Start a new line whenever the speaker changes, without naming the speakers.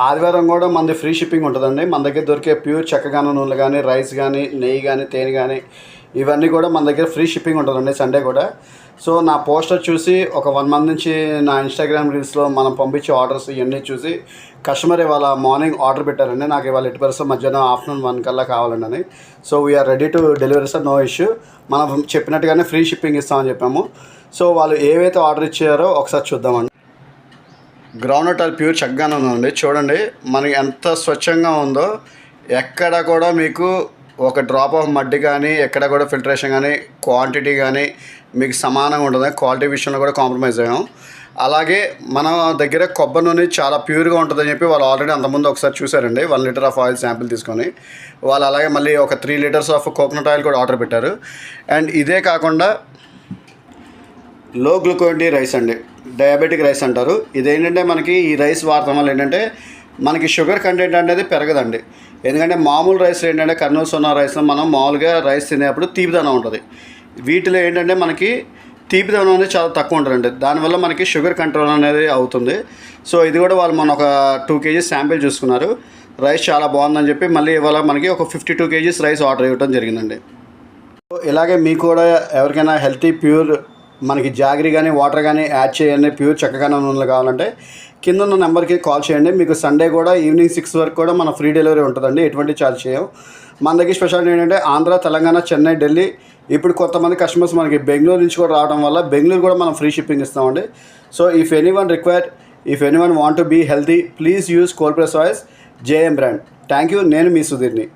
ఆదివారం కూడా మనది ఫ్రీ షిప్పింగ్ ఉంటుందండి. మన దగ్గర దొరికే ప్యూర్ చెక్కగాను నూనెలు కానీ, రైస్ కానీ, నెయ్యి కానీ, తేనె కానీ ఇవన్నీ కూడా మన దగ్గర ఫ్రీ షిప్పింగ్ ఉంటుందండి సండే కూడా. సో నా పోస్టర్ చూసి ఒక 1 మంత్ నుంచి నా ఇన్స్టాగ్రామ్ రీల్స్లో మనం పంపించే ఆర్డర్స్ ఇవన్నీ చూసి కస్టమర్ ఇవాళ మార్నింగ్ ఆర్డర్ పెట్టారండి. నాకు ఇవాళ 8 మధ్యాహ్నం ఆఫ్టర్నూన్ 1 కల్లా కావాలండి అని. So we are ready to delivery sir, no issue. మనం చెప్పినట్టుగానే ఫ్రీ షిప్పింగ్ ఇస్తామని చెప్పాము. సో వాళ్ళు ఏవైతే ఆర్డర్ ఇచ్చారో ఒకసారి చూద్దామండి. గ్రౌండ్నట్ ఆయిల్ ప్యూర్ చక్కగానే ఉందండి. చూడండి మనకి ఎంత స్వచ్ఛంగా ఉందో. ఎక్కడ కూడా మీకు ఒక డ్రాప్ ఆఫ్ మడ్డి కానీ, ఎక్కడ కూడా ఫిల్టరేషన్ కానీ, క్వాంటిటీ కానీ మీకు సమానంగా ఉంటుంది. క్వాలిటీ విషయంలో కూడా కాంప్రమైజ్ అయ్యాం. అలాగే మన దగ్గర కొబ్బరి నూనె చాలా ప్యూర్గా ఉంటుందని చెప్పి వాళ్ళు ఆల్రెడీ అంతకుముందు ఒకసారి చూసారండి. 1 లీటర్ ఆఫ్ ఆయిల్ శాంపిల్ తీసుకొని వాళ్ళు అలాగే మళ్ళీ ఒక 3 లీటర్స్ ఆఫ్ కోకోనట్ ఆయిల్ కూడా ఆర్డర్ పెట్టారు. అండ్ ఇదే కాకుండా లో గ్లూకోన్ రైస్ అండి, డయాబెటిక్ రైస్ అంటారు. ఇదేంటంటే మనకి ఈ రైస్ వాడటం వల్ల ఏంటంటే మనకి షుగర్ కంటెంట్ అనేది పెరగదండి. ఎందుకంటే మామూలు రైస్ ఏంటంటే కర్నూలు సోనా రైస్లో మనం మామూలుగా రైస్ తినేప్పుడు తీపిదనం ఉంటుంది. వీటిలో ఏంటంటే మనకి తీపిదనం అనేది చాలా తక్కువ ఉంటుందండి. దానివల్ల మనకి షుగర్ కంట్రోల్ అనేది అవుతుంది. సో ఇది కూడా వాళ్ళు మన ఒక 2 kgs శాంపిల్ చూసుకున్నారు. రైస్ చాలా బాగుందని చెప్పి మళ్ళీ ఇవాళ మనకి ఒక 52 kgs రైస్ ఆర్డర్ ఇవ్వడం జరిగిందండి. సో ఇలాగే మీకు కూడా ఎవరికైనా హెల్తీ ప్యూర్ మనకి జాగరీ కానీ వాటర్ కానీ యాడ్ చేయండి, ప్యూర్ చక్కగానే నూనెలు కావాలంటే కింద ఉన్న నెంబర్కి కాల్ చేయండి. మీకు సండే కూడా ఈవినింగ్ 6 వరకు కూడా మన ఫ్రీ డెలివరీ ఉంటుందండి. ఎటువంటి ఛార్జ్ చేయం. మన దగ్గర స్పెషాలిటీ ఏంటంటే ఆంధ్ర, తెలంగాణ, చెన్నై, ఢిల్లీ, ఇప్పుడు కొంతమంది కస్టమర్స్ మనకి బెంగళూరు నుంచి కూడా రావడం వల్ల బెంగళూరు కూడా మనం ఫ్రీ షిప్పింగ్ ఇస్తామండి. So if anyone want to be healthy please use cold press oils, JM brand. Thank you. నేను మీ సుధీర్ని.